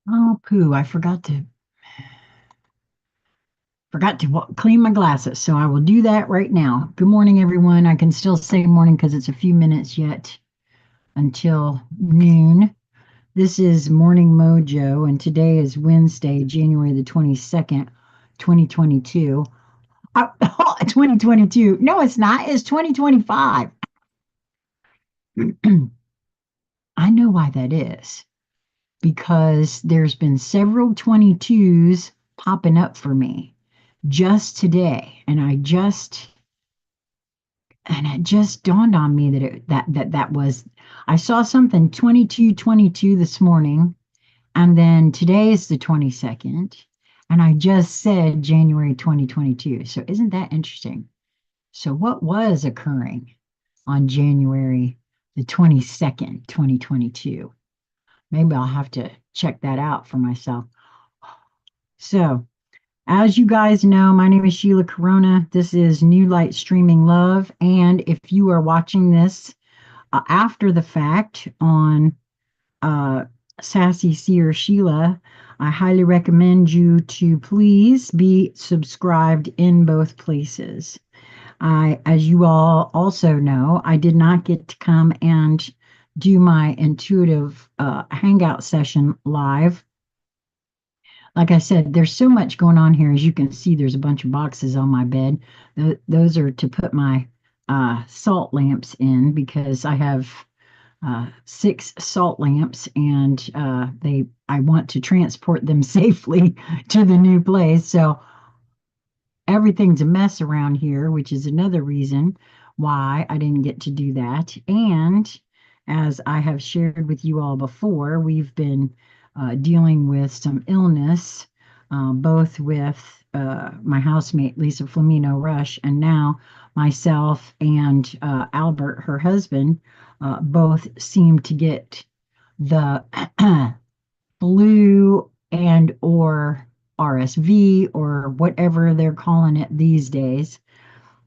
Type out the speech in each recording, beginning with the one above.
Oh, poo, I forgot to clean my glasses, so I will do that right now. Good morning, everyone. I can still say morning because it's a few minutes yet until noon. This is Morning Mojo, and today is Wednesday, January the 22nd, 2022. 2022. No, it's not. It's 2025. I know why that is because there's been several 22s popping up for me just today, and it just dawned on me that that was I saw something 2222 this morning, and then today is the 22nd, and I just said January 2022. So isn't that interesting? So what was occurring on January the 22nd, 2022? Maybe I'll have to check that out for myself. So, as you guys know, my name is Sheila Corona. This is New Light Streaming Love. And if you are watching this after the fact on uh, Sassy Seer Sheila, I highly recommend you to please be subscribed in both places. As you all also know, I did not get to come and do my intuitive hangout session live. Like I said, there's so much going on here. As you can see, there's a bunch of boxes on my bed. Those are to put my salt lamps in because I have six salt lamps, and I want to transport them safely to the new place. So everything's a mess around here, which is another reason why I didn't get to do that. And as I have shared with you all before, we've been dealing with some illness, both with my housemate, Lisa Flamino Rush, and now myself and Albert, her husband, both seem to get the flu and or RSV or whatever they're calling it these days.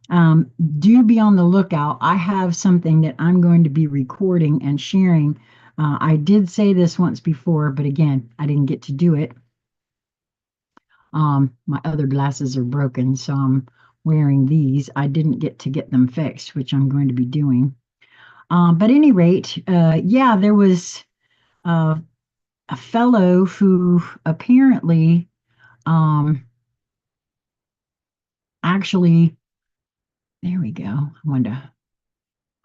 Do be on the lookout. I have something that I'm going to be recording and sharing. I did say this once before, but again, I didn't get to do it. My other glasses are broken, so I'm wearing these. I didn't get to get them fixed, which I'm going to be doing. But at any rate, yeah, there was uh, a fellow who apparently actually, there we go. I wanted to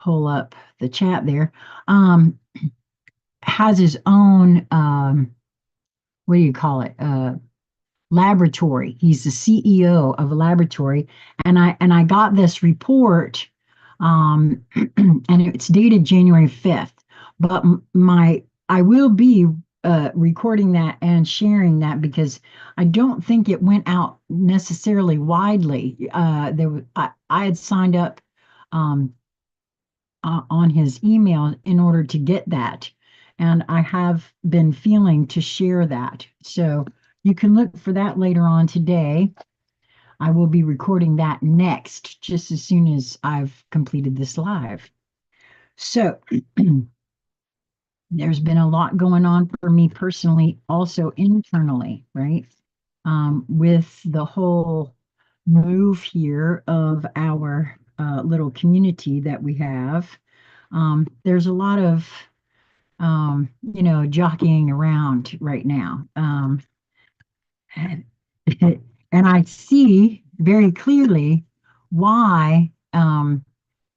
pull up the chat there. Um, has his own what do you call it? Laboratory. He's the CEO of a laboratory, and I got this report, and it's dated January 5th. But my I will be recording that and sharing that because I don't think it went out necessarily widely. I had signed up um, on his email in order to get that. And I have been feeling to share that. So you can look for that later on today. I will be recording that next, just as soon as I've completed this live. So there's been a lot going on for me personally, also internally, right? With the whole move here of our little community that we have. There's a lot of jockeying around right now. And, and I see very clearly why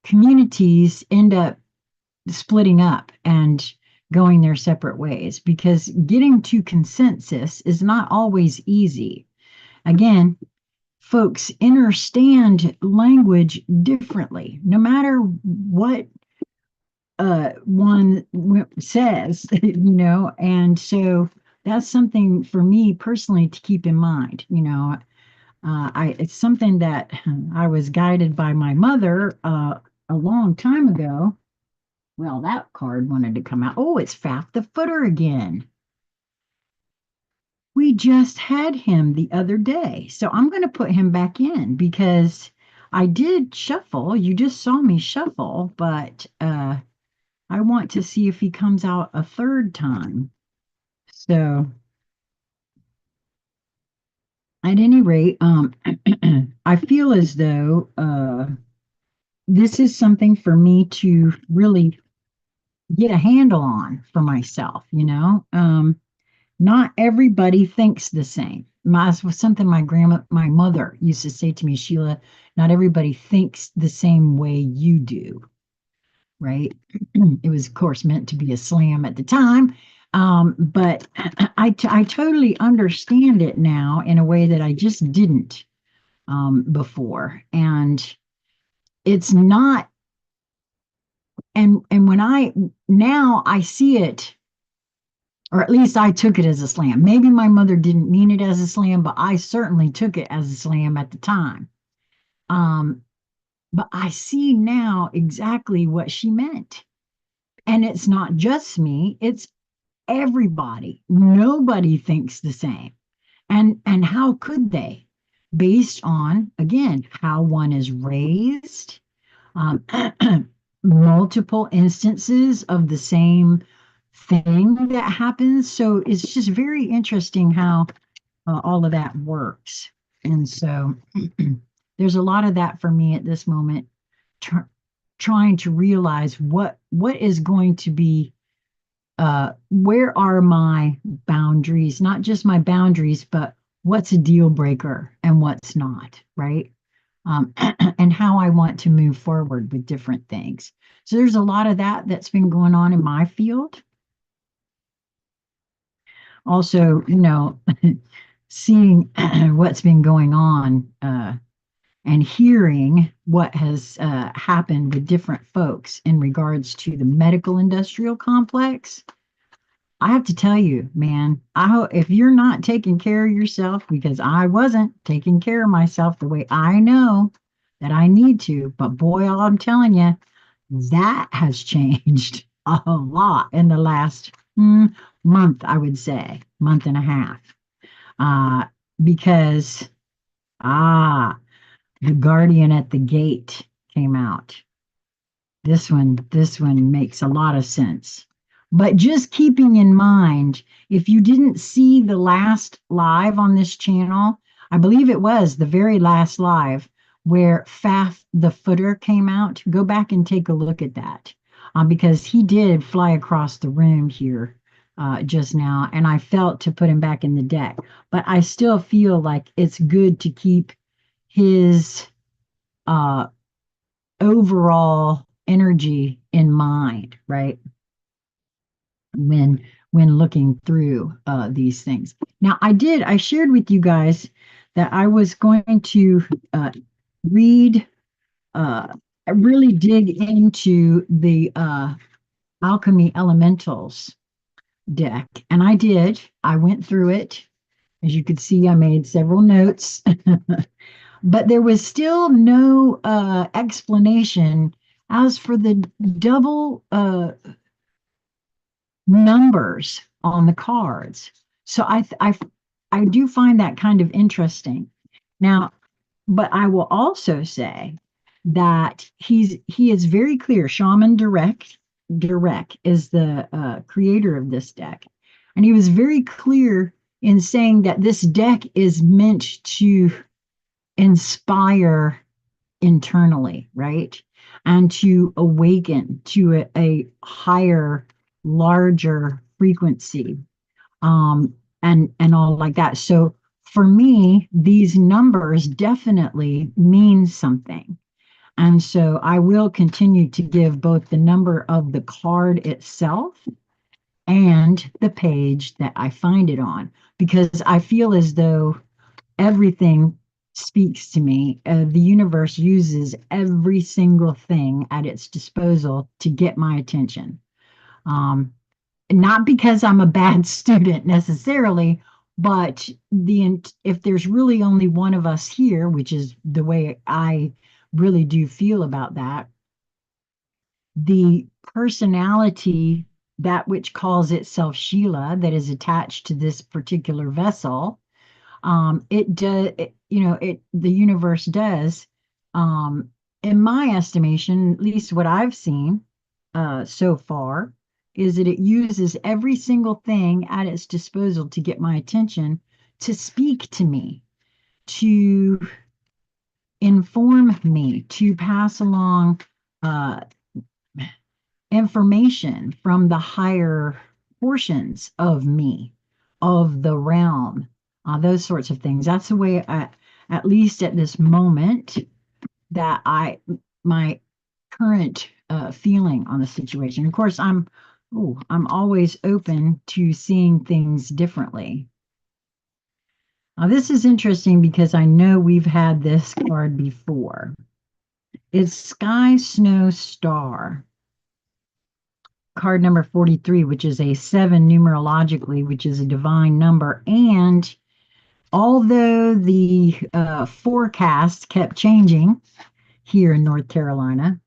communities end up splitting up and going their separate ways because getting to consensus is not always easy. Again, folks understand language differently, no matter what one says, and so that's something for me personally to keep in mind. It's something that I was guided by my mother a long time ago. Well, that card wanted to come out. Oh, it's Faf the Footer again. We just had him the other day, so I'm going to put him back in because I did shuffle. You just saw me shuffle, but I want to see if he comes out a third time. So At any rate, I feel as though this is something for me to really get a handle on for myself, you know? Not everybody thinks the same. Was something my mother used to say to me, Sheila, not everybody thinks the same way you do, right? It was, of course, meant to be a slam at the time. But I totally understand it now in a way that I just didn't before. And it's not, and when now I see it, or at least I took it as a slam. Maybe my mother didn't mean it as a slam, but I certainly took it as a slam at the time. Um, but I see now exactly what she meant. And it's not just me, it's everybody. Nobody thinks the same. And how could they? Based on, again, how one is raised, um, multiple instances of the same thing that happens. So it's just very interesting how all of that works. And so there's a lot of that for me at this moment, tr trying to realize what is going to be where are my boundaries, not just my boundaries, but what's a deal breaker and what's not, right? And how I want to move forward with different things. So there's a lot of that that's been going on in my field. Also, seeing what's been going on and hearing what has happened with different folks in regards to the medical industrial complex. I have to tell you, man, I hope if you're not taking care of yourself, because I wasn't taking care of myself the way I know that I need to, but boy, all I'm telling you, that has changed a lot in the last month, I would say, month and a half. Uh, because, the Guardian at the Gate came out. This one makes a lot of sense. But just keeping in mind, if you didn't see the last live on this channel, I believe it was the very last live where Faf the Footer came out. Go back and take a look at that because he did fly across the room here just now, and I felt to put him back in the deck. But I still feel like it's good to keep his uh, overall energy in mind, right? When looking through these things. Now, I shared with you guys that I was going to read, really dig into the Alchemy Elementals deck, and I did. I went through it. As you could see, I made several notes. But there was still no explanation as for the double numbers on the cards. So I do find that kind of interesting. Now, but I will also say that he is very clear. Shaman Direct is the creator of this deck, and he was very clear in saying that this deck is meant to inspire internally, right? And to awaken to a higher, larger frequency, and all like that. So for me, these numbers definitely mean something. And so I will continue to give both the number of the card itself and the page that I find it on, because I feel as though everything speaks to me. The universe uses every single thing at its disposal to get my attention. Um, Not because I'm a bad student necessarily, but if there's really only one of us here, which is the way I really do feel about that, the personality, that which calls itself Sheila, that is attached to this particular vessel, it does, the universe does, um, in my estimation, at least what I've seen so far, is that it uses every single thing at its disposal to get my attention, to speak to me. to inform me, to pass along uh, information from the higher portions of me, of the realm, those sorts of things. That's the way, at least at this moment, that my current feeling on the situation. Of course, I'm always open to seeing things differently. Now, this is interesting because I know we've had this card before. It's Sky, Snow, Star. Card number 43, which is a 7 numerologically, which is a divine number. And although the forecast kept changing here in North Carolina,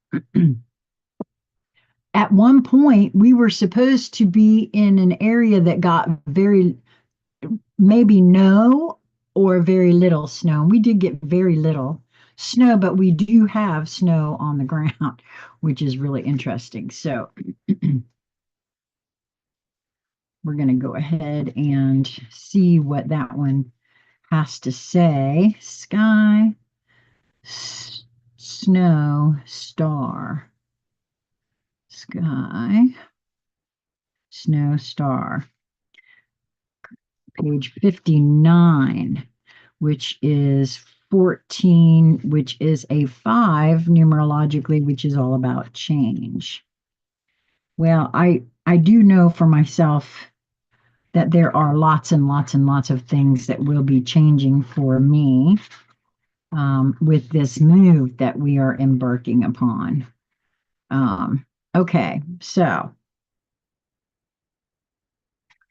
at one point we were supposed to be in an area that got very, maybe no or very little snow. We did get very little snow, but we do have snow on the ground, which is really interesting. So we're going to go ahead and see what that one has to say. Sky, snow, star. Sky, snow, star. Page 59, which is 14, which is a 5 numerologically, which is all about change. Well, I do know for myself that there are lots and lots and lots of things that will be changing for me with this move that we are embarking upon. Okay, so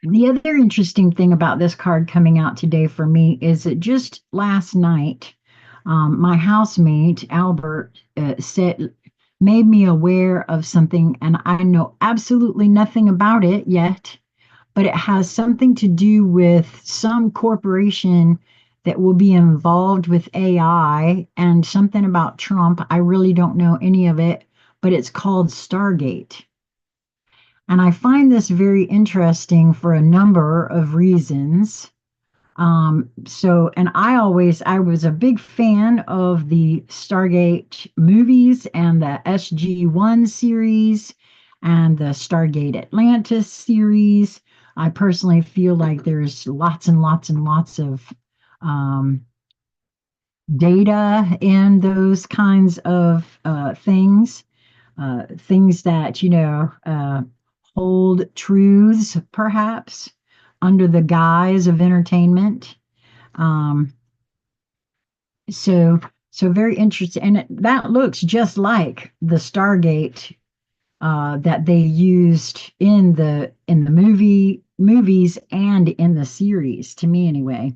the other interesting thing about this card coming out today for me is that just last night, my housemate, Albert, made me aware of something, and I know absolutely nothing about it yet, but it has something to do with some corporation that will be involved with AI and something about Trump. I really don't know any of it, but it's called Stargate. And I find this very interesting for a number of reasons. And I was a big fan of the Stargate movies and the SG-1 series and the Stargate Atlantis series. I personally feel like there's lots and lots and lots of um, data in those kinds of things that, hold truths, perhaps, under the guise of entertainment. Um, so very interesting, and that looks just like the Stargate that they used in the movies and in the series. To me, anyway.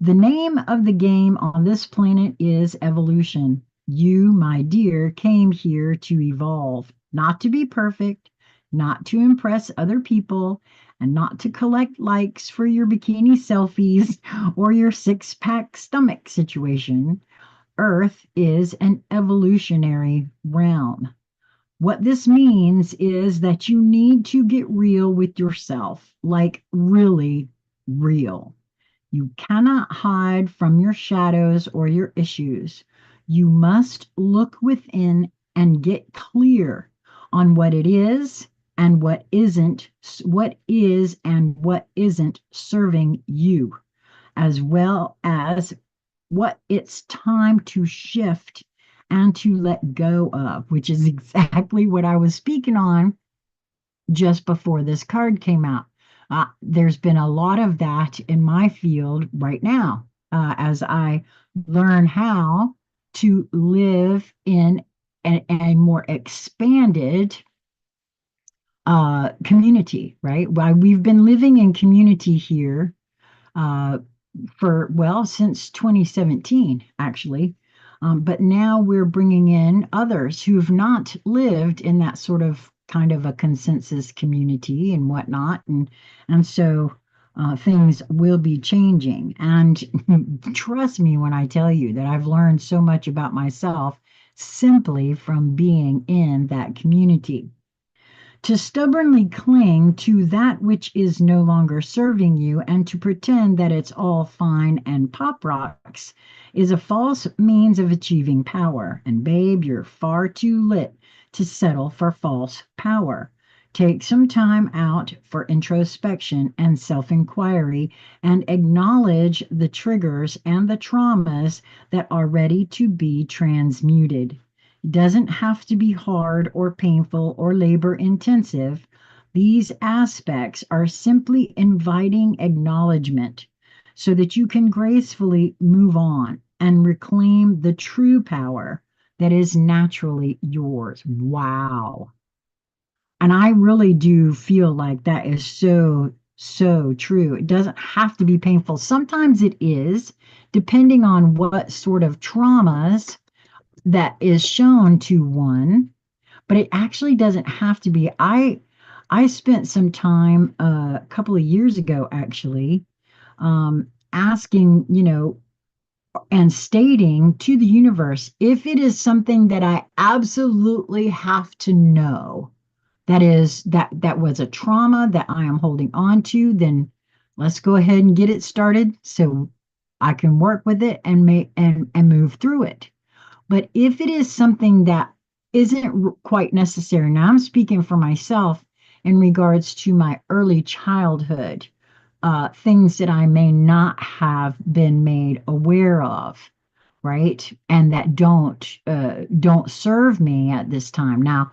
The name of the game on this planet is evolution. You, my dear, came here to evolve, not to be perfect, not to impress other people, and not to collect likes for your bikini selfies or your six-pack stomach situation. Earth is an evolutionary realm. What this means is that you need to get real with yourself, like really real. You cannot hide from your shadows or your issues. You must look within and get clear on what it is and what is and what isn't serving you, as well as what it's time to shift and to let go of, which is exactly what I was speaking on just before this card came out. There's been a lot of that in my field right now as I learn how to live in a more expanded community, right? Well, we've been living in community here uh, since 2017, actually. But now we're bringing in others who've not lived in that sort of kind of a consensus community and whatnot. And so things will be changing. And trust me when I tell you that I've learned so much about myself simply from being in that community. To stubbornly cling to that which is no longer serving you and to pretend that it's all fine and pop rocks is a false means of achieving power. And babe, you're far too lit to settle for false power. Take some time out for introspection and self inquiry and acknowledge the triggers and the traumas that are ready to be transmuted. Doesn't have to be hard or painful or labor intensive. These aspects are simply inviting acknowledgement so that you can gracefully move on and reclaim the true power that is naturally yours. Wow. And I really do feel like that is so, so true. It doesn't have to be painful. Sometimes it is, depending on what sort of traumas that is shown to one, but it actually doesn't have to be. I spent some time a couple of years ago actually asking, and stating to the universe, if it is something that I absolutely have to know, that was a trauma that I am holding on to, then let's go ahead and get it started so I can work with it and make and move through it. But if it is something that isn't quite necessary, now I'm speaking for myself in regards to my early childhood, things that I may not have been made aware of, right? And that don't serve me at this time. Now,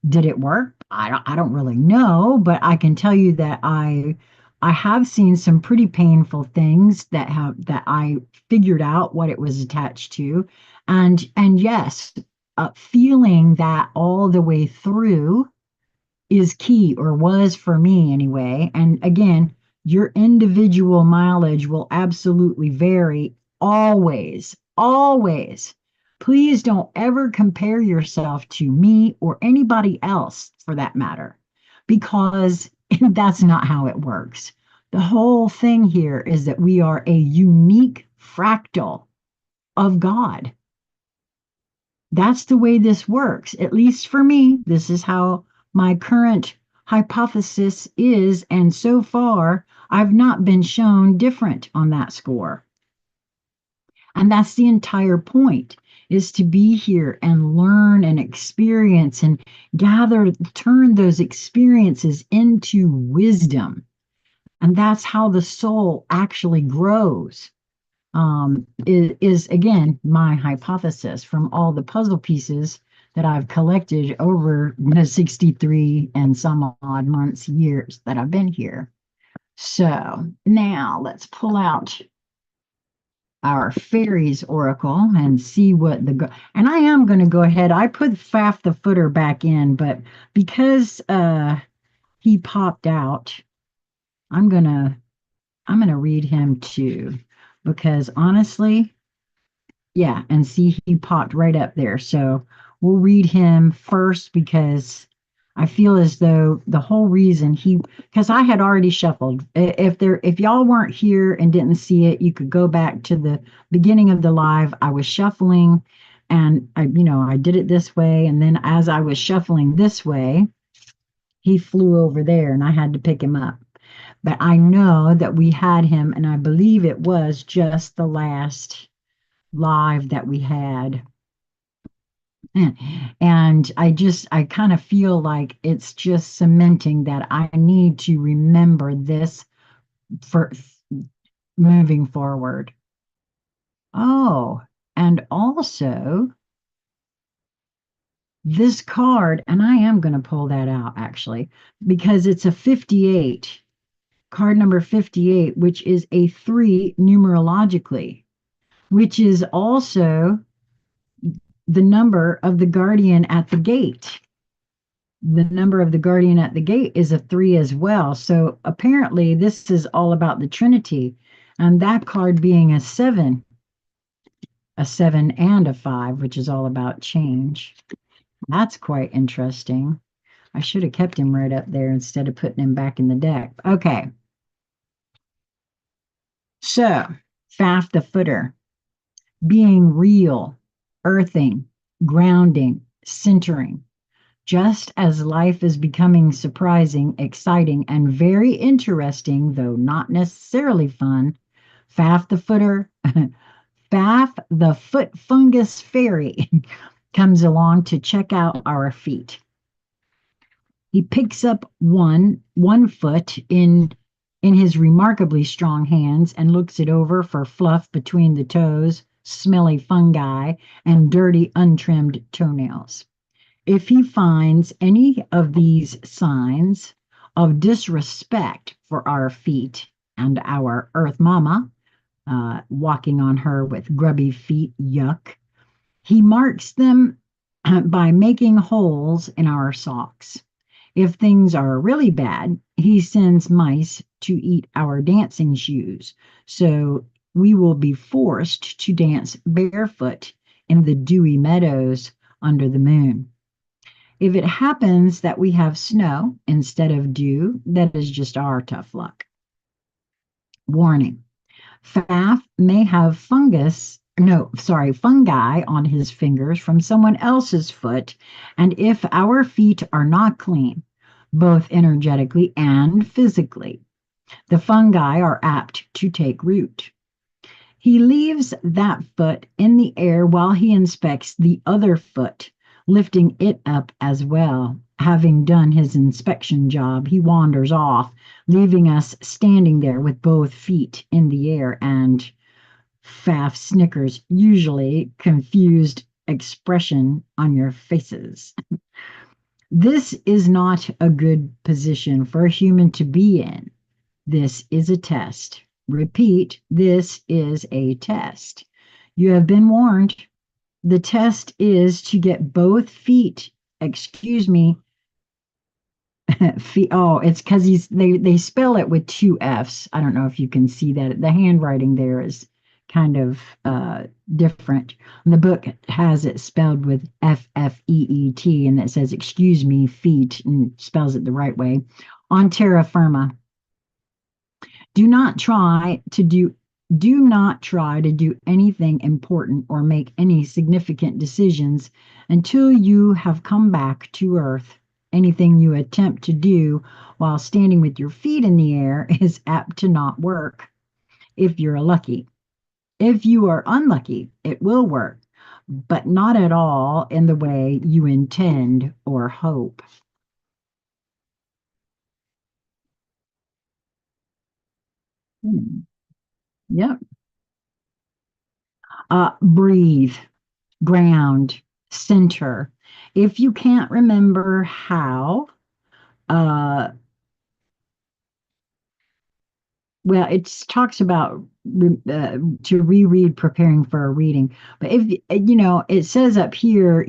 did it work? I don't really know, but I can tell you that I have seen some pretty painful things that I figured out what it was attached to. And yes, feeling that all the way through is key, or was for me anyway. And again, your individual mileage will absolutely vary always, always. Please don't ever compare yourself to me or anybody else for that matter, because that's not how it works. The whole thing here is that we are a unique fractal of God. That's the way this works. At least for me, this is how my current hypothesis is. And so far, I've not been shown different on that score. And that's the entire point, is to be here and learn and experience and gather, turn those experiences into wisdom. And that's how the soul actually grows. Is again my hypothesis from all the puzzle pieces that I've collected over the 63 and some odd months, years that I've been here. So now let's pull out our fairies oracle and see what and I am going to go ahead. I put Faf the footer back in, but because he popped out, I'm gonna read him too, because honestly, yeah, and see, he popped right up there. So we'll read him first because I feel as though the whole reason because I had already shuffled. If y'all weren't here and didn't see it, you could go back to the beginning of the live. I was shuffling and I did it this way. And then as I was shuffling this way, he flew over there and I had to pick him up. But I know that we had him, and I believe it was just the last live that we had. And I kind of feel like it's just cementing that I need to remember this for moving forward. Oh, and also this card, and I am going to pull that out actually, because it's a 58, card number 58, which is a 3 numerologically, which is also the number of the guardian at the gate. The number of the guardian at the gate is a 3 as well. So apparently this is all about the Trinity, and that card being a 7 and a 5, which is all about change. That's quite interesting. I should have kept him right up there instead of putting him back in the deck. Okay. So, Faf the footer, being real, earthing, grounding, centering, Just as life is becoming surprising, exciting, and very interesting, though not necessarily fun, Faf the Footer, Faf the Foot Fungus Fairy comes along to check out our feet. He picks up one foot in his remarkably strong hands and looks it over for fluff between the toes, smelly fungi, and dirty untrimmed toenails. If he finds any of these signs of disrespect for our feet and our Earth Mama, walking on her with grubby feet, yuck, he marks them by making holes in our socks. If things are really bad, he sends mice to eat our dancing shoes. So we will be forced to dance barefoot in the dewy meadows under the moon. If it happens that we have snow instead of dew, that is just our tough luck. Warning. Faf may have fungi on his fingers from someone else's foot, and if our feet are not clean, both energetically and physically, the fungi are apt to take root. He leaves that foot in the air while he inspects the other foot, lifting it up as well. Having done his inspection job, he wanders off, leaving us standing there with both feet in the air and Faf snickers, usually confused expression on your faces. This is not a good position for a human to be in. This is a test. Repeat, this is a test. You have been warned. The test is to get both feet, excuse me, feet, oh, it's because they spell it with two F's. I don't know if you can see that. The handwriting there is kind of different. And the book has it spelled with F-F-E-E-T, and it says, excuse me, feet, and spells it the right way. On terra firma. Do not try to do anything important or make any significant decisions until you have come back to Earth. Anything you attempt to do while standing with your feet in the air is apt to not work if you're lucky. If you are unlucky, it will work, but not at all in the way you intend or hope. Hmm. Yep. Breathe, ground, center. If you can't remember how, uh, well, it talks about to reread preparing for a reading. But if it says up here,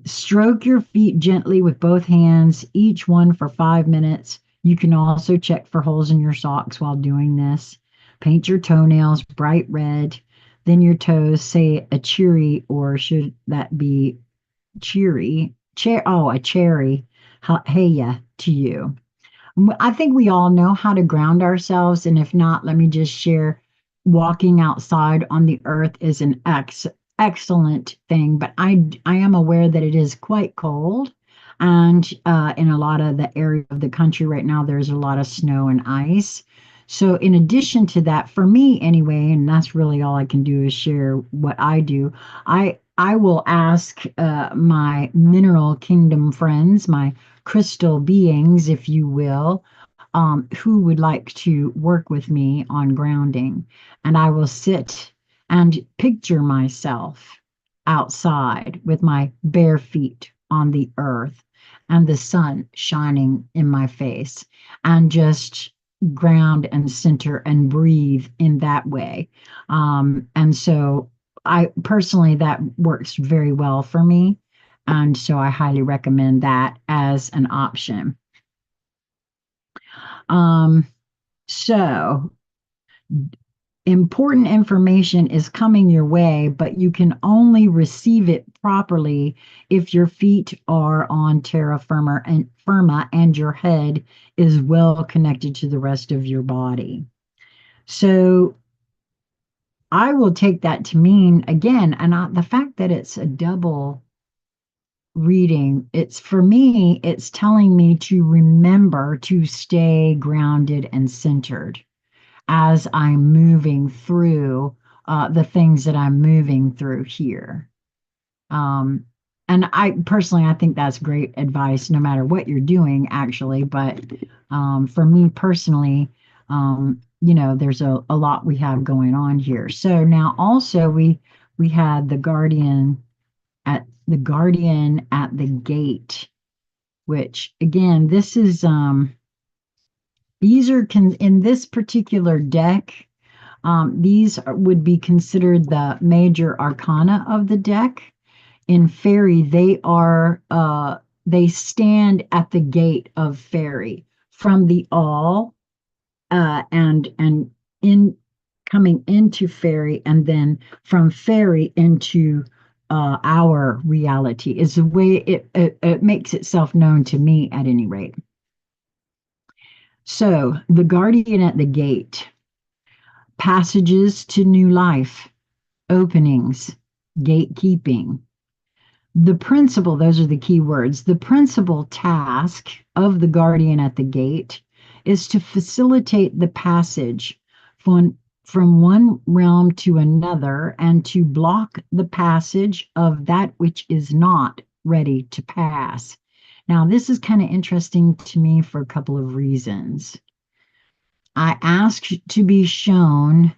stroke your feet gently with both hands, each one for 5 minutes. You can also check for holes in your socks while doing this. Paint your toenails bright red, then your toes. Say a cheery, or should that be cheery? A cherry. Hey, to you. I think we all know how to ground ourselves. And if not, let me just share walking outside on the earth is an excellent thing. But I am aware that it is quite cold. And in a lot of the area of the country right now, there's a lot of snow and ice. So, in addition to that, for me anyway, and that's really all I can do is share what I do. I will ask my mineral kingdom friends, my crystal beings, if you will, who would like to work with me on grounding. And I will sit and picture myself outside with my bare feet on the earth and the sun shining in my face and just ground and center and breathe in that way. And so I personally, that works very well for me. And so I highly recommend that as an option. Um, so important information is coming your way, but you can only receive it properly if your feet are on terra firma and your head is well connected to the rest of your body. So I will take that to mean again, and the fact that it's a double reading, it's for me, it's telling me to remember to stay grounded and centered as I'm moving through the things that I'm moving through here. Um, and I personally, I think that's great advice, no matter what you're doing, actually. But for me personally, there's a lot we have going on here. So now also we had the guardian at the gate, which again, this is these are in this particular deck. Would be considered the major arcana of the deck. In fairy, they stand at the gate of fairy from the all and in coming into fairy, and then from fairy into our reality is the way it makes itself known to me at any rate. So the guardian at the gate, passages to new life, openings, gatekeeping. The principal, those are the key words. The principal task of the guardian at the gate is to facilitate the passage from one realm to another and to block the passage of that which is not ready to pass. Now, this is kind of interesting to me for a couple of reasons. I ask to be shown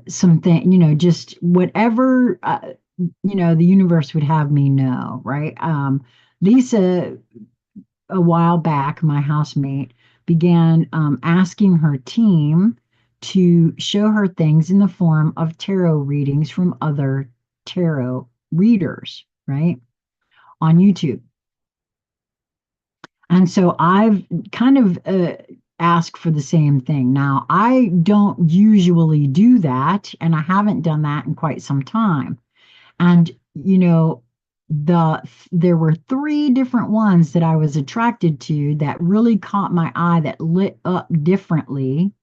something, just whatever the universe would have me know, right? Lisa, a while back, my housemate, began asking her team to show her things in the form of tarot readings from other tarot readers, right, on YouTube. And so I've kind of asked for the same thing. Now, I don't usually do that, and I haven't done that in quite some time. And there were three different ones that I was attracted to that really caught my eye, that lit up differently.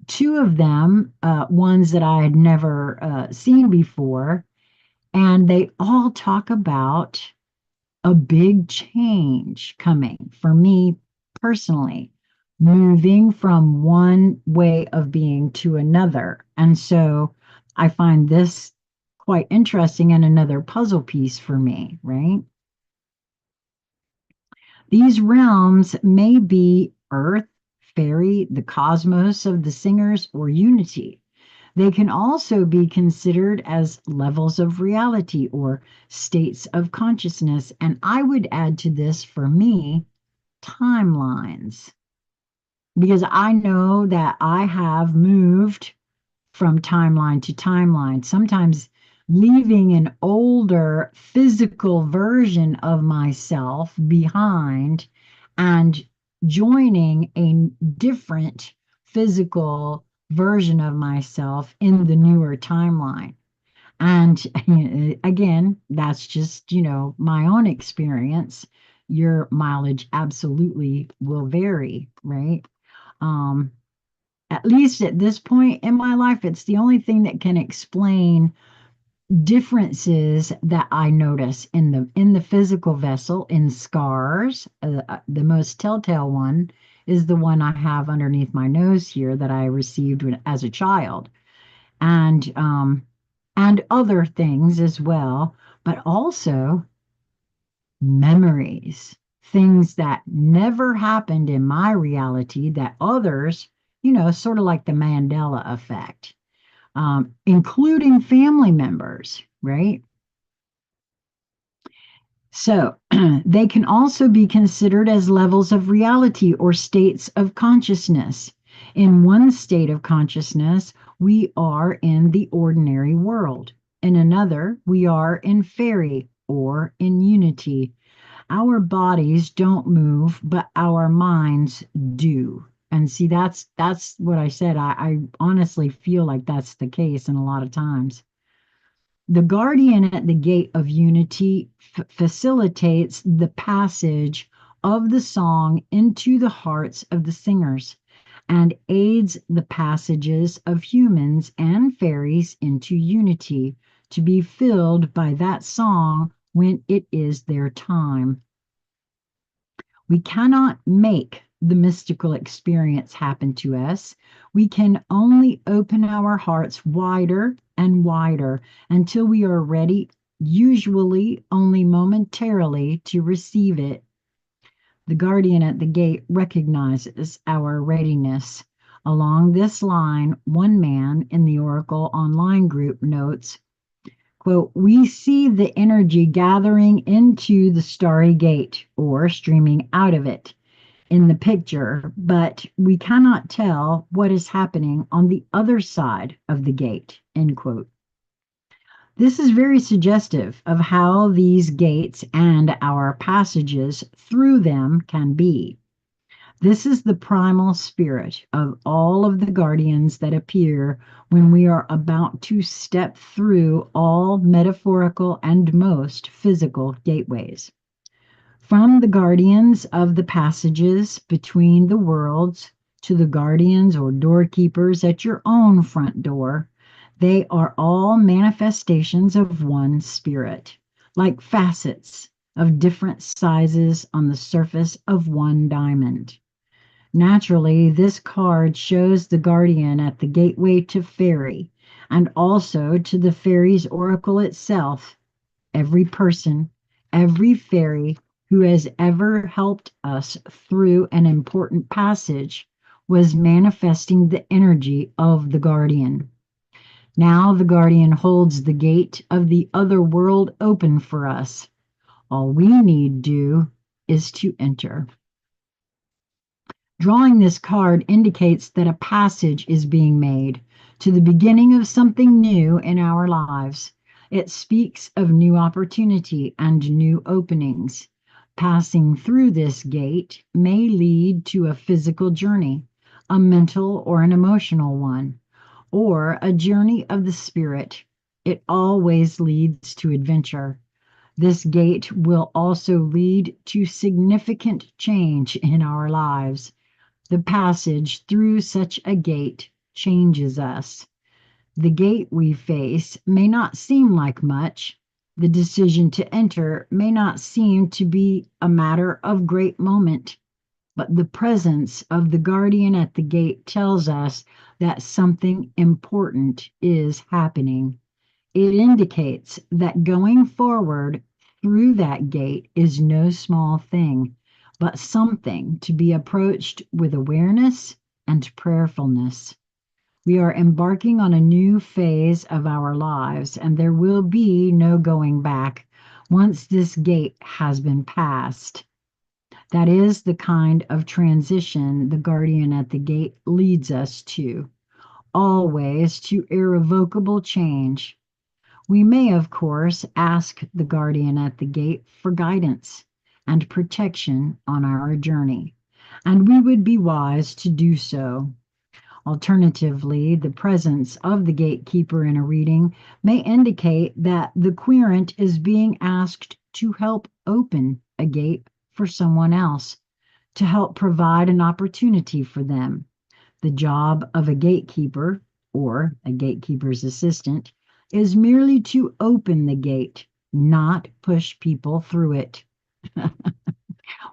Two of them, ones that I had never seen before, and they all talk about a big change coming for me personally, moving from one way of being to another. And so I find this quite interesting and another puzzle piece for me, right? These realms may be earth, fairy, the cosmos of the singers, or unity. They can also be considered as levels of reality or states of consciousness. And I would add to this, for me, timelines, because I know that I have moved from timeline to timeline, sometimes leaving an older physical version of myself behind and joining a different physical version of myself in the newer timeline. And again, that's just, my own experience. Your mileage absolutely will vary, right? Um, at least at this point in my life, it's the only thing that can explain differences that I notice in the physical vessel, in scars. The most telltale one is the one I have underneath my nose here that I received as a child, and other things as well, but also memories, things that never happened in my reality that others, sort of like the Mandela effect, including family members, right? So they can also be considered as levels of reality or states of consciousness. In one state of consciousness, we are in the ordinary world. In another, we are in fairy or in unity. Our bodies don't move, but our minds do. And see, that's what I said. I honestly feel like that's the case in a lot of times. The guardian at the gate of unity facilitates the passage of the song into the hearts of the singers and aids the passages of humans and fairies into unity to be filled by that song when it is their time. We cannot make the mystical experience happen to us. We can only open our hearts wider and wider until we are ready, usually only momentarily, to receive it. The guardian at the gate recognizes our readiness. Along this line, one man in the Oracle Online group notes, quote, "We see the energy gathering into the starry gate or streaming out of it in the picture, but we cannot tell what is happening on the other side of the gate," end quote. This is very suggestive of how these gates and our passages through them can be. This is the primal spirit of all of the guardians that appear when we are about to step through all metaphorical and most physical gateways. From the guardians of the passages between the worlds to the guardians or doorkeepers at your own front door, they are all manifestations of one spirit, like facets of different sizes on the surface of one diamond. Naturally, this card shows the guardian at the gateway to fairy and also to the fairy's oracle itself. Every person, every fairy who has ever helped us through an important passage was manifesting the energy of the guardian. Now the guardian holds the gate of the other world open for us. All we need do is to enter. Drawing this card indicates that a passage is being made to the beginning of something new in our lives. It speaks of new opportunity and new openings. Passing through this gate may lead to a physical journey, a mental or an emotional one, or a journey of the spirit. It always leads to adventure. This gate will also lead to significant change in our lives. The passage through such a gate changes us. The gate we face may not seem like much. The decision to enter may not seem to be a matter of great moment, but the presence of the guardian at the gate tells us that something important is happening. It indicates that going forward through that gate is no small thing, but something to be approached with awareness and prayerfulness. We are embarking on a new phase of our lives, and there will be no going back once this gate has been passed. That is the kind of transition the guardian at the gate leads us to, always to irrevocable change. We may, of course, ask the guardian at the gate for guidance and protection on our journey, and we would be wise to do so. Alternatively, the presence of the gatekeeper in a reading may indicate that the querent is being asked to help open a gate for someone else, to help provide an opportunity for them. The job of a gatekeeper, or a gatekeeper's assistant, is merely to open the gate, not push people through it.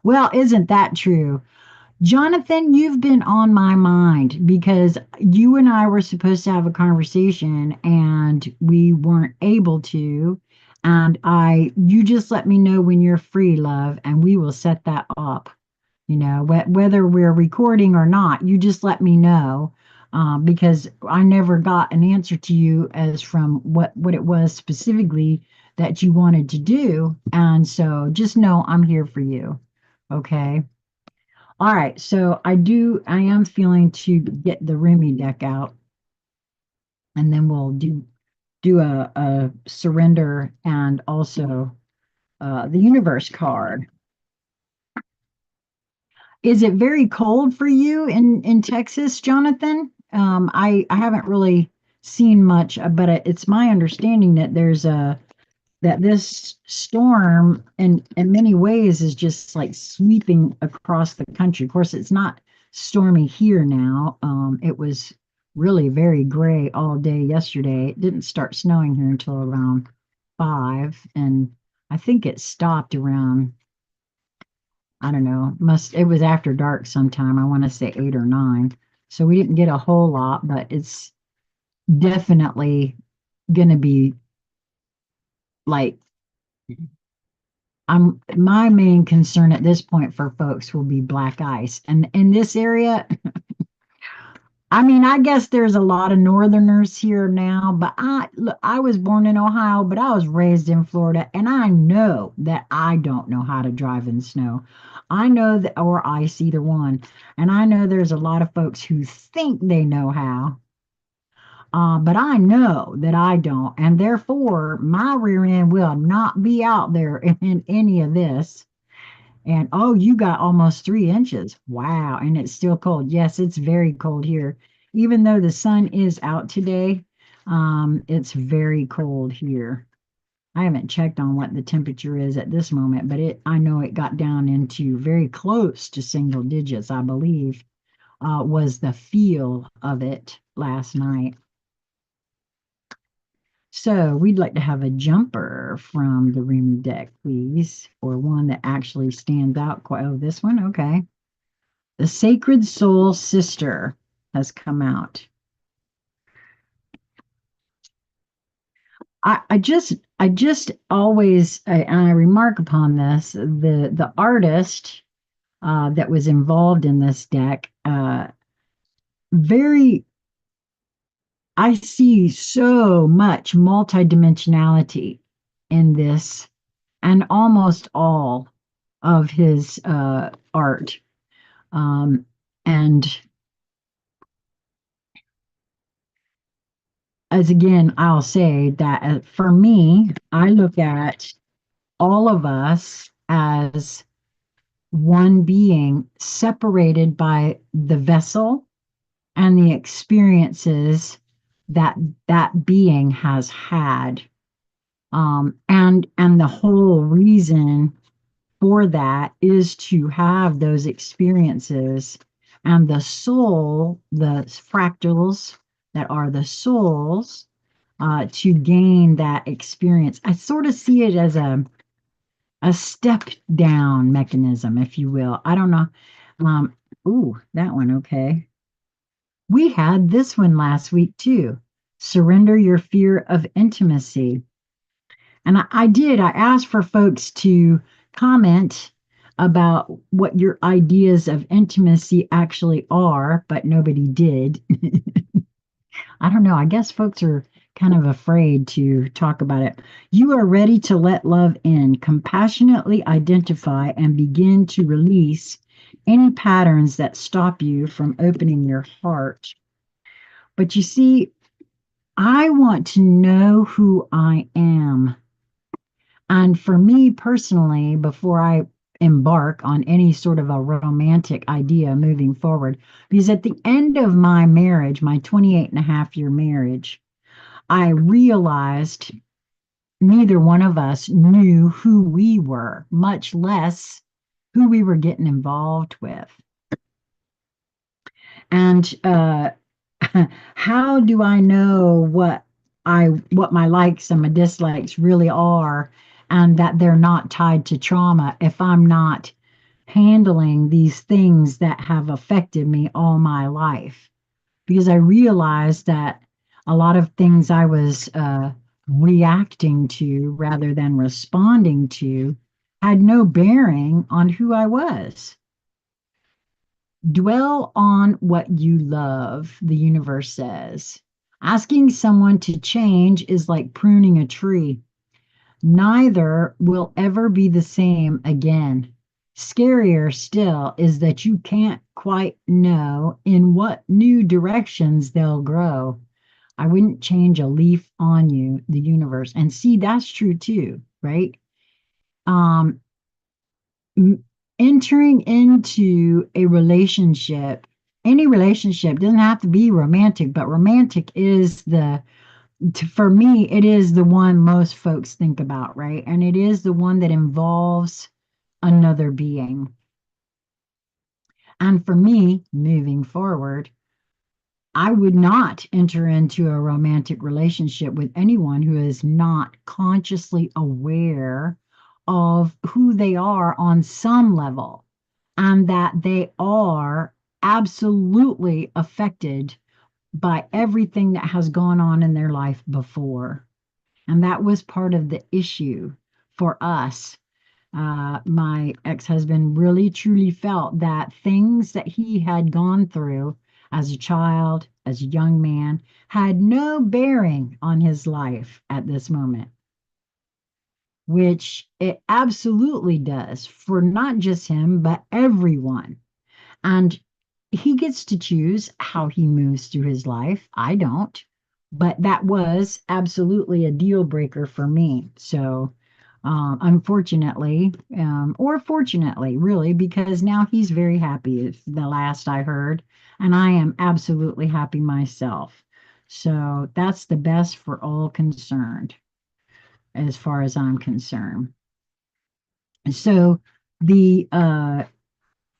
Well, isn't that true? Jonathan, you've been on my mind because you and I were supposed to have a conversation and we weren't able to. And you just let me know when you're free, love, and we will set that up. Whether we're recording or not, you just let me know, because I never got an answer to you as from what it was specifically that you wanted to do. And so just know I'm here for you. Okay. All right, so I am feeling to get the Remy deck out, and then we'll do a surrender and also the universe card. Is it very cold for you in Texas, Jonathan? I haven't really seen much, but it's my understanding that that this storm in many ways is just like sweeping across the country. Of course, it's not stormy here now. It was really very gray all day yesterday. It didn't start snowing here until around 5, and I think it stopped around, I don't know, it was after dark sometime. I want to say 8 or 9. So we didn't get a whole lot, but it's definitely going to be like, my main concern at this point for folks will be black ice. And in this area, I mean, I guess there's a lot of northerners here now, but I was born in Ohio, but I was raised in Florida, and I know that I don't know how to drive in snow. I know that, or ice, either one. And I know there's a lot of folks who think they know how, but I know that I don't, and therefore my rear end will not be out there in any of this. And oh, you got almost 3 inches. Wow. And it's still cold. Yes, it's very cold here. Even though the sun is out today, it's very cold here. I haven't checked on what the temperature is at this moment, but I know it got down into very close to single digits, I believe, was the feel of it last night. So we'd like to have a jumper from the Ream deck, please, or one that actually stands out quite. Oh, this one? Okay. The Sacred Soul Sister has come out. I just always, and I remark upon this, the artist that was involved in this deck, very, I see so much multidimensionality in this and almost all of his art. Um, and as again, I'll say that for me, I look at all of us as one being separated by the vessel and the experiences that that being has had. And the whole reason for that is to have those experiences, and the soul, the fractals that are the souls, to gain that experience. I sort of see it as a step down mechanism, if you will. I don't know. Um, ooh, that one, okay. We had this one last week too. Surrender your fear of intimacy. And I did. I asked for folks to comment about what your ideas of intimacy actually are, but nobody did. I don't know. I guess folks are kind of afraid to talk about it. You are ready to let love in, compassionately identify and begin to release any patterns that stop you from opening your heart. But you see, I want to know who I am. And for me personally, before I embark on any sort of a romantic idea moving forward, because at the end of my marriage, my 28.5 year marriage, I realized neither one of us knew who we were, much less who we were getting involved with. And how do I know what my likes and my dislikes really are, and that they're not tied to trauma if I'm not handling these things that have affected me all my life? Because I realized that a lot of things I was reacting to rather than responding to had no bearing on who I was. Dwell on what you love, the universe says. Asking someone to change is like pruning a tree. Neither will ever be the same again. Scarier still is that you can't quite know in what new directions they'll grow. I wouldn't change a leaf on you, the universe. And see, that's true too, right? Um, Entering into a relationship, any relationship doesn't have to be romantic, but romantic is for me, it is the one most folks think about, right? And it is the one that involves another being. And for me, moving forward, I would not enter into a romantic relationship with anyone who is not consciously aware of who they are on some level, and that they are absolutely affected by everything that has gone on in their life before. And that was part of the issue for us. My ex husband really truly felt that things that he had gone through as a child, as a young man, had no bearing on his life at this moment, which it absolutely does for not just him, but everyone. And he gets to choose how he moves through his life. I don't. But that was absolutely a deal breaker for me. So, unfortunately, or fortunately, really, because now he's very happy, is the last I heard. And I am absolutely happy myself. So, that's the best for all concerned, as far as I'm concerned. So, the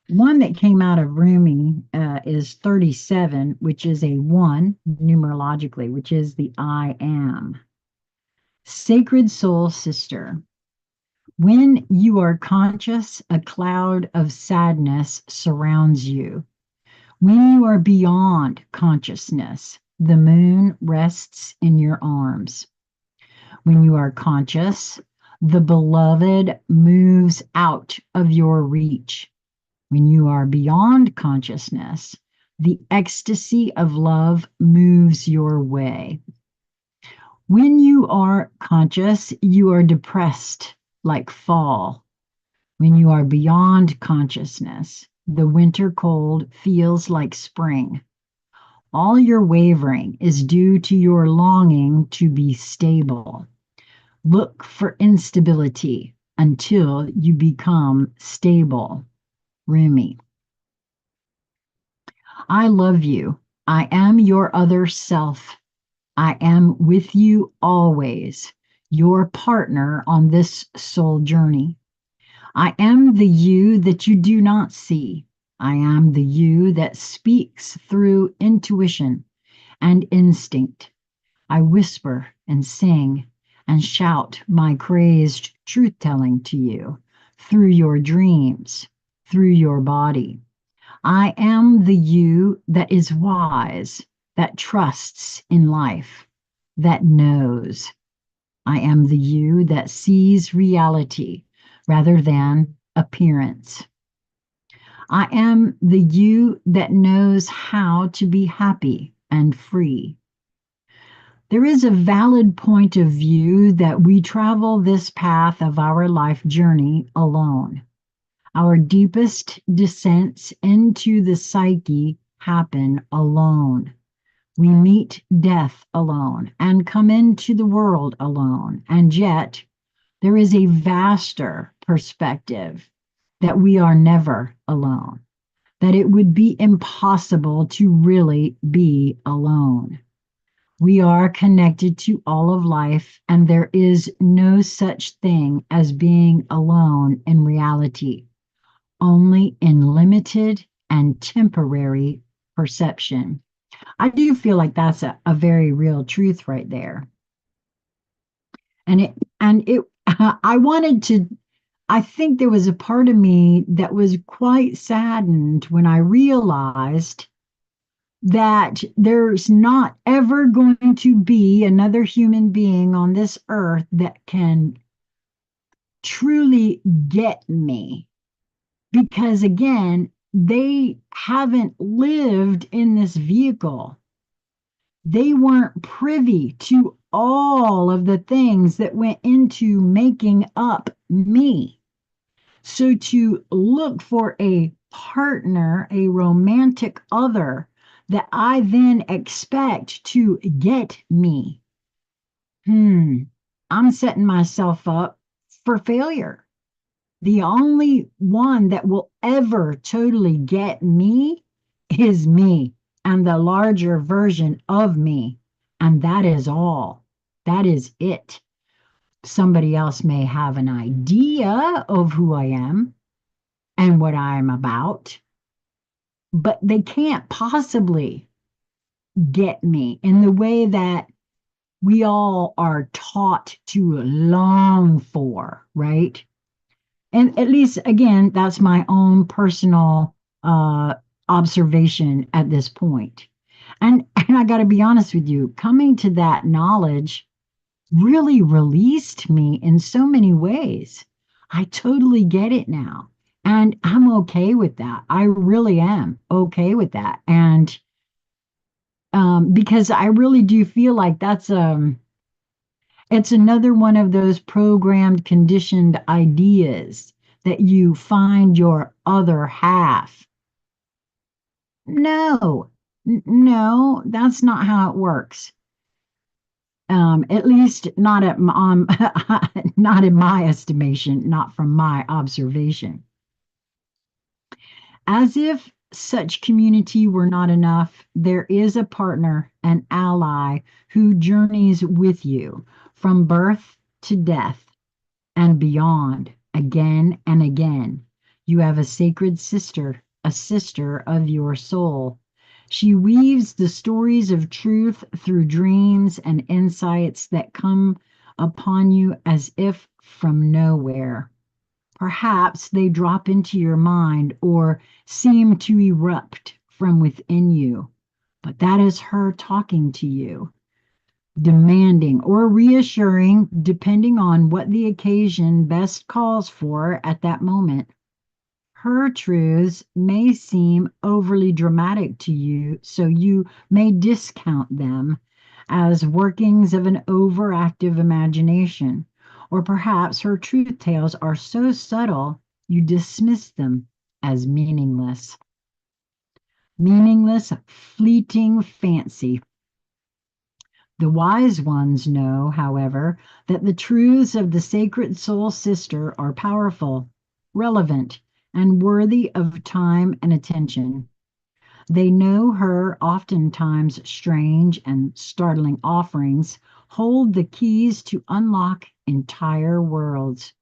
one that came out of Rumi is 37, which is a one numerologically, which is the I am. Sacred soul sister, when you are conscious, a cloud of sadness surrounds you. When you are beyond consciousness, the moon rests in your arms. When you are conscious, the beloved moves out of your reach. When you are beyond consciousness, the ecstasy of love moves your way. When you are conscious, you are depressed like fall. When you are beyond consciousness, the winter cold feels like spring. All your wavering is due to your longing to be stable. Look for instability until you become stable. Rumi. I love you. I am your other self. I am with you always, your partner on this soul journey. I am the you that you do not see. I am the you that speaks through intuition and instinct. I whisper and sing and shout my crazed truth telling to you through your dreams, through your body. I am the you that is wise, that trusts in life, that knows. I am the you that sees reality rather than appearance. I am the you that knows how to be happy and free. There is a valid point of view that we travel this path of our life journey alone. Our deepest descents into the psyche happen alone. We meet death alone and come into the world alone. And yet, there is a vaster perspective that we are never alone, that it would be impossible to really be alone. We are connected to all of life, and there is no such thing as being alone in reality, only in limited and temporary perception. I do feel like that's a very real truth right there. And it I wanted to, I think there was a part of me that was quite saddened when I realized that there's not ever going to be another human being on this earth that can truly get me. Because again, they haven't lived in this vehicle. They weren't privy to all of the things that went into making up me. So to look for a partner, a romantic other that I then expect to get me, I'm setting myself up for failure. The only one that will ever totally get me is me and the larger version of me. And that is all. That is it. Somebody else may have an idea of who I am and what I'm about, but they can't possibly get me in the way that we all are taught to long for, right? And at least, again, that's my own personal uh, observation at this point. And I got to be honest with you, coming to that knowledge really released me in so many ways. I totally get it now. And I'm okay with that. I really am okay with that. And because I really do feel like it's another one of those programmed, conditioned ideas that you find your other half. No, no, that's not how it works. At least not not in my estimation, not from my observation. As if such community were not enough, there is a partner, an ally who journeys with you from birth to death and beyond again and again. You have a sacred sister, a sister of your soul. She weaves the stories of truth through dreams and insights that come upon you as if from nowhere. Perhaps they drop into your mind or seem to erupt from within you, but that is her talking to you, demanding or reassuring, depending on what the occasion best calls for at that moment. Her truths may seem overly dramatic to you, so you may discount them as workings of an overactive imagination. Or perhaps her truth tales are so subtle you dismiss them as meaningless. Meaningless, fleeting fancy. The wise ones know, however, that the truths of the sacred soul sister are powerful, relevant, and worthy of time and attention. They know her oftentimes strange and startling offerings hold the keys to unlock entire worlds,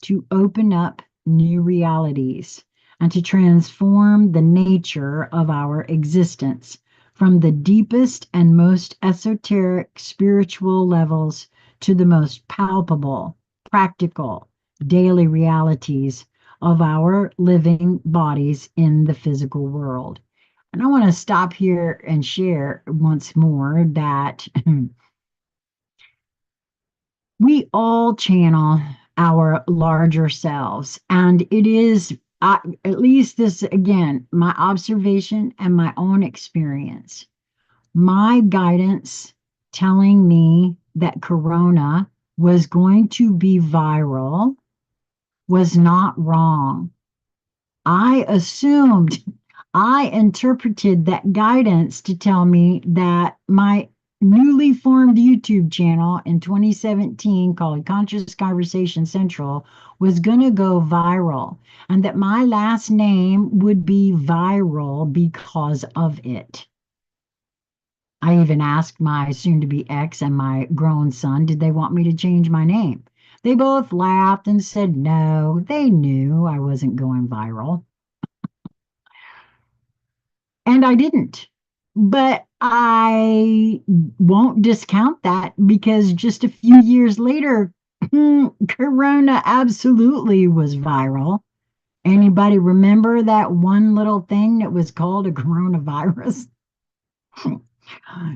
to open up new realities, and to transform the nature of our existence from the deepest and most esoteric spiritual levels to the most palpable, practical, daily realities of our living bodies in the physical world. And I want to stop here and share once more that we all channel our larger selves. And it is, at least this, again, my observation and my own experience, my guidance telling me that Corona was going to be viral was not wrong. I assumed, I interpreted that guidance to tell me that my newly formed YouTube channel in 2017 called Conscious Conversation Central was going to go viral and that my last name would be viral because of it. I even asked my soon to be ex and my grown son, did they want me to change my name? They both laughed and said no. They knew I wasn't going viral. And I didn't. But I won't discount that because just a few years later, Corona absolutely was viral. Anybody remember that one little thing that was called a coronavirus?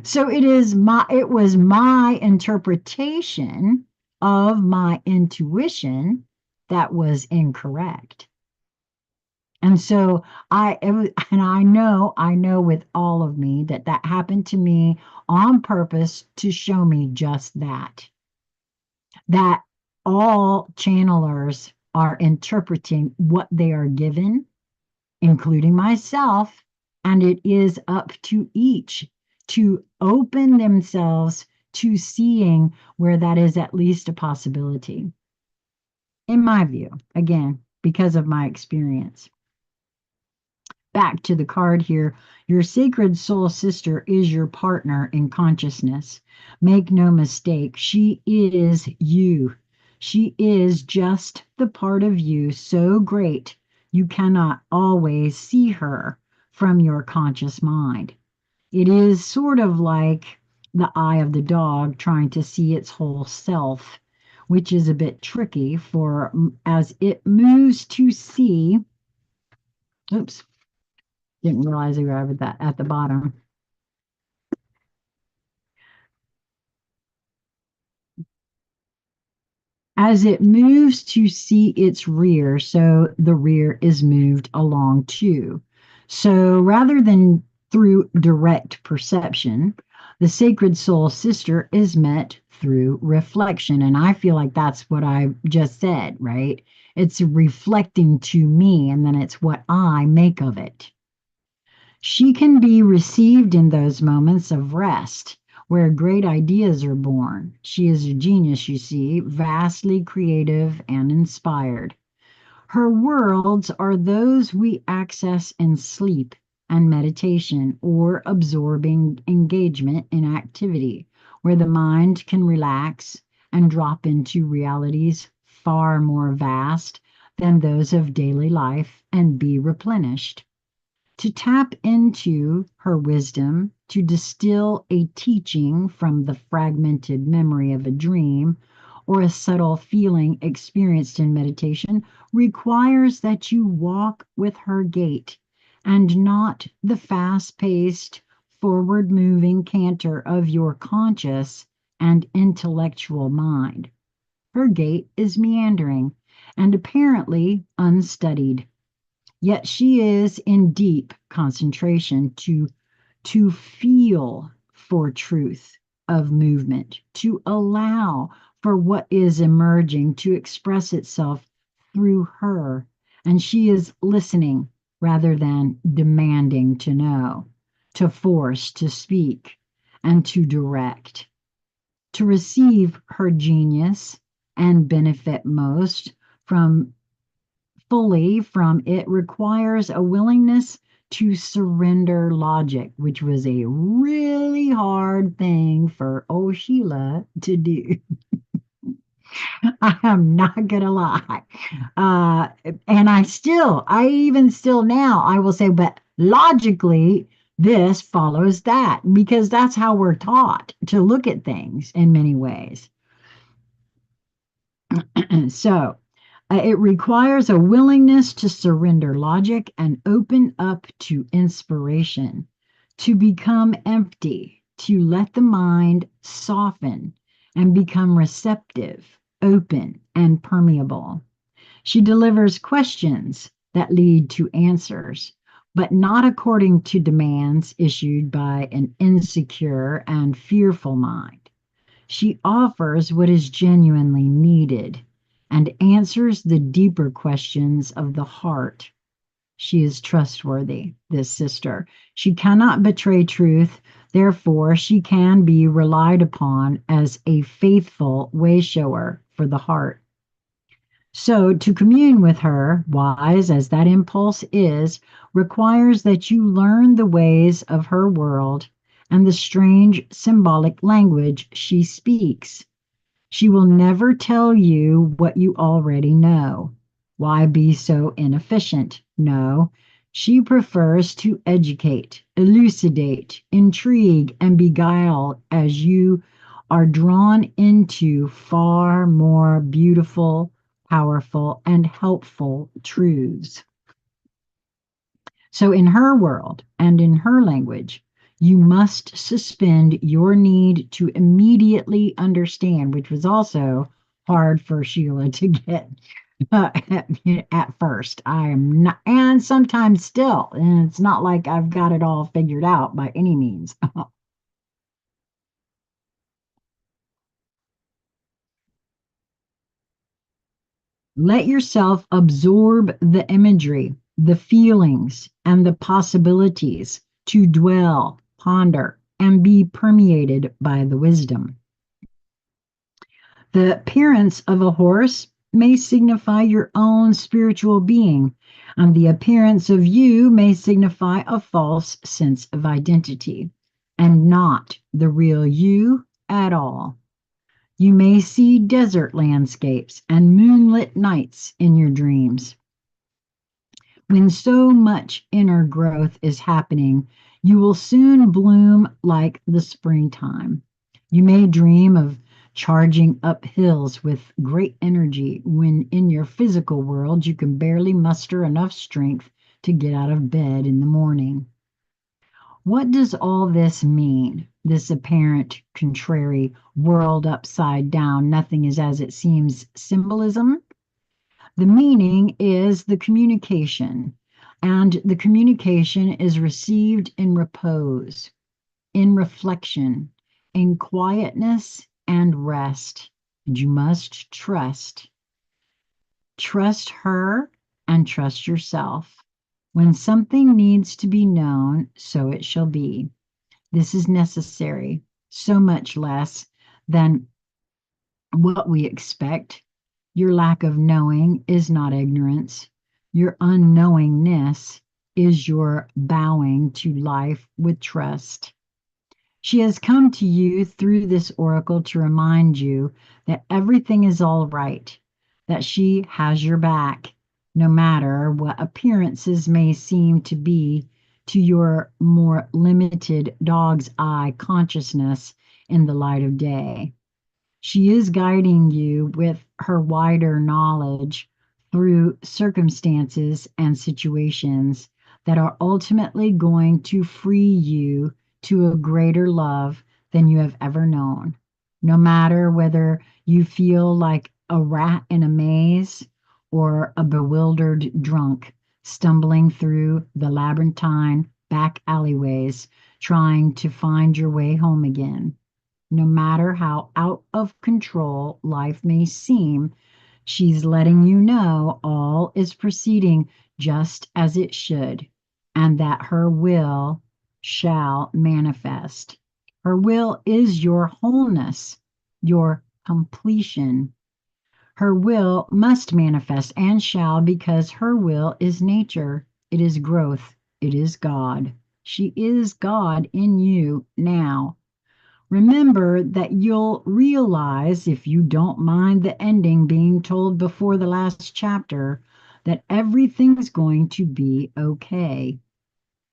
So it was my interpretation of my intuition that was incorrect. And so and I know with all of me that that happened to me on purpose to show me just that all channelers are interpreting what they are given, including myself, and it is up to each to open themselves to seeing where that is at least a possibility, in my view, again, because of my experience. Back to the card here. Your sacred soul sister is your partner in consciousness. Make no mistake, she is you. She is just the part of you so great you cannot always see her from your conscious mind. It is sort of like the eye of the dog trying to see its whole self. which is a bit tricky for as it moves to see. Oops, didn't realize I grabbed that at the bottom. As it moves to see its rear, so the rear is moved along too. So rather than through direct perception, the sacred soul sister is met through reflection. And I feel like that's what I just said, right? It's reflecting to me, and then it's what I make of it. She can be received in those moments of rest where great ideas are born. She is a genius, you see, vastly creative and inspired. Her worlds are those we access in sleep and meditation or absorbing engagement in activity, where the mind can relax and drop into realities far more vast than those of daily life and be replenished. To tap into her wisdom, to distill a teaching from the fragmented memory of a dream or a subtle feeling experienced in meditation, requires that you walk with her gait and not the fast paced, forward moving canter of your conscious and intellectual mind. Her gait is meandering and apparently unstudied. Yet she is in deep concentration to feel for truth of movement, to allow for what is emerging to express itself through her. And she is listening rather than demanding to know, to force to speak, and to direct. To receive her genius and benefit most from fully from it requires a willingness to surrender logic, which was a really hard thing for old Sheila to do. I am not gonna lie. Uh, and I even still now, I will say, but logically, this follows that because that's how we're taught to look at things in many ways. So, it requires a willingness to surrender logic and open up to inspiration, to become empty, to let the mind soften and become receptive, open, and permeable. She delivers questions that lead to answers, but not according to demands issued by an insecure and fearful mind. She offers what is genuinely needed and answers the deeper questions of the heart. She is trustworthy, this sister. She cannot betray truth, therefore, she can be relied upon as a faithful way shower for the heart. So, to commune with her, wise as that impulse is, requires that you learn the ways of her world and the strange symbolic language she speaks. She will never tell you what you already know. Why be so inefficient? No, she prefers to educate, elucidate, intrigue, and beguile as you are drawn into far more beautiful, powerful, and helpful truths. So, in her world and in her language, you must suspend your need to immediately understand, which was also hard for Sheila to get at first. I am not, and sometimes still, and it's not like I've got it all figured out by any means. Let yourself absorb the imagery, the feelings, and the possibilities to dwell, ponder, and be permeated by the wisdom. The appearance of a horse may signify your own spiritual being, and the appearance of you may signify a false sense of identity, and not the real you at all. You may see desert landscapes and moonlit nights in your dreams. When so much inner growth is happening, you will soon bloom like the springtime. You may dream of charging up hills with great energy when in your physical world you can barely muster enough strength to get out of bed in the morning. What does all this mean? This apparent contrary world upside down, nothing is as it seems symbolism? The meaning is the communication, and the communication is received in repose, in reflection, in quietness and rest. And you must trust. Trust her and trust yourself. When something needs to be known, so it shall be. This is necessary, so much less than what we expect. Your lack of knowing is not ignorance. Your unknowingness is your bowing to life with trust. She has come to you through this oracle to remind you that everything is all right, that she has your back, no matter what appearances may seem to be to your more limited dog's eye consciousness in the light of day. She is guiding you with her wider knowledge through circumstances and situations that are ultimately going to free you to a greater love than you have ever known. No matter whether you feel like a rat in a maze or a bewildered drunk stumbling through the labyrinthine back alleyways trying to find your way home again. No matter how out of control life may seem, she's letting you know all is proceeding just as it should, and that her will shall manifest. Her will is your wholeness, your completion. Her will must manifest and shall because her will is nature, it is growth, it is God. She is God in you now. Remember that you'll realize, if you don't mind the ending being told before the last chapter, that everything's going to be okay.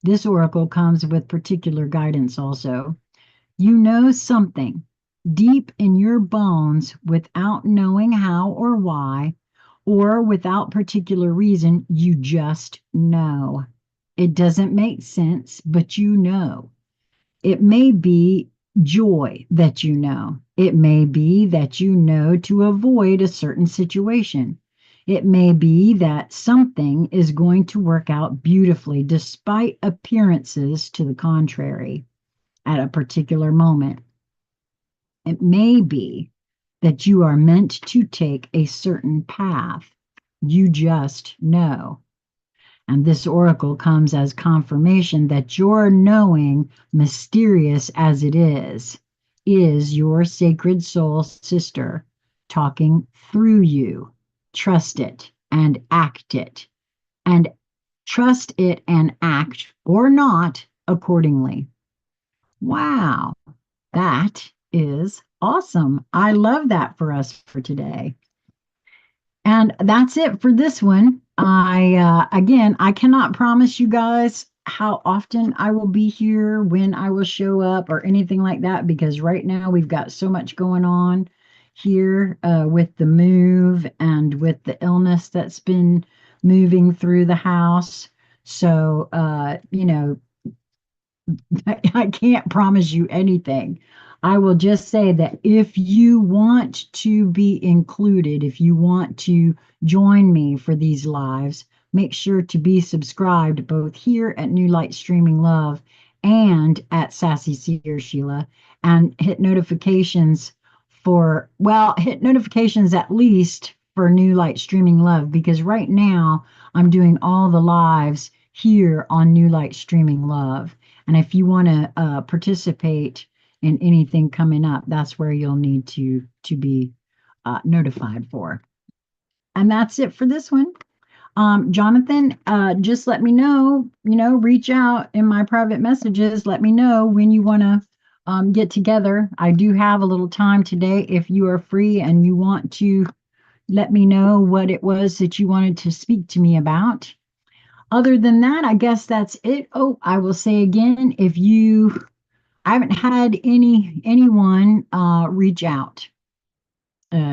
This oracle comes with particular guidance also. You know something deep in your bones without knowing how or why, or without particular reason, you just know. It doesn't make sense, but you know. It may be joy that you know. It may be that you know to avoid a certain situation. It may be that something is going to work out beautifully despite appearances to the contrary at a particular moment. It may be that you are meant to take a certain path. You just know. And this oracle comes as confirmation that your knowing, mysterious as it is your sacred soul sister talking through you. Trust it and act it, and trust it and act or not accordingly. Wow, that is awesome. I love that for us for today. And that's it for this one. Again, I cannot promise you guys how often I will be here, when I will show up, or anything like that, because right now we've got so much going on here with the move and with the illness that's been moving through the house. So, I can't promise you anything. I will just say that if you want to be included, if you want to join me for these lives, make sure to be subscribed both here at New Light Streaming Love and at Sassy Seer Sheila, and hit notifications hit notifications at least for New Light Streaming Love, because right now I'm doing all the lives here on New Light Streaming Love. And if you want to participate in anything coming up, that's where you'll need to be notified for. And that's it for this one. Jonathan, just let me know, reach out in my private messages. Let me know when you want to get together. I do have a little time today if you are free and you want to let me know what it was that you wanted to speak to me about. Other than that, I guess that's it. Oh, I will say again, I haven't had anyone reach out.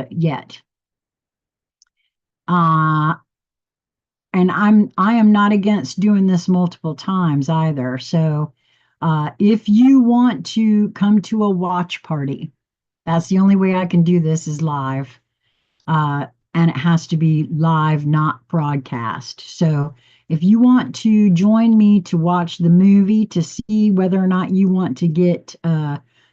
yet. Uh, and I am not against doing this multiple times either. So if you want to come to a watch party, that's the only way I can do this is live. uh, and it has to be live, not broadcast. So if you want to join me to watch the movie to see whether or not you want to get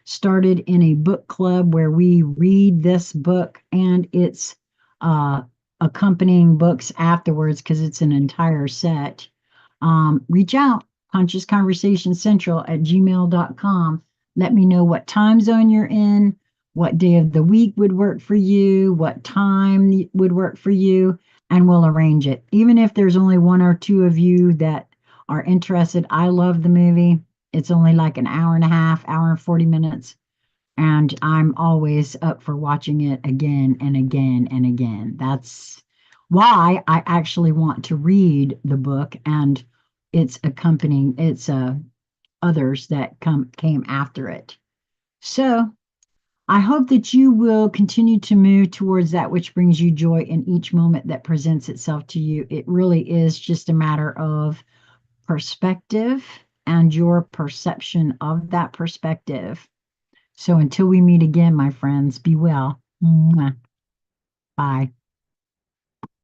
started in a book club where we read this book and its uh, accompanying books afterwards, because it's an entire set, reach out, conscious conversation central at gmail.com. Let me know what time zone you're in, what day of the week would work for you, what time would work for you, and we'll arrange it. Even if there's only one or two of you that are interested, I love the movie. It's only like an hour and a half, hour and 40 minutes, and I'm always up for watching it again and again and again. That's why I actually want to read the book and its accompanying, its others that came after it. So I hope that you will continue to move towards that which brings you joy in each moment that presents itself to you. It really is just a matter of perspective and your perception of that perspective. So until we meet again, my friends, be well. Mwah. Bye.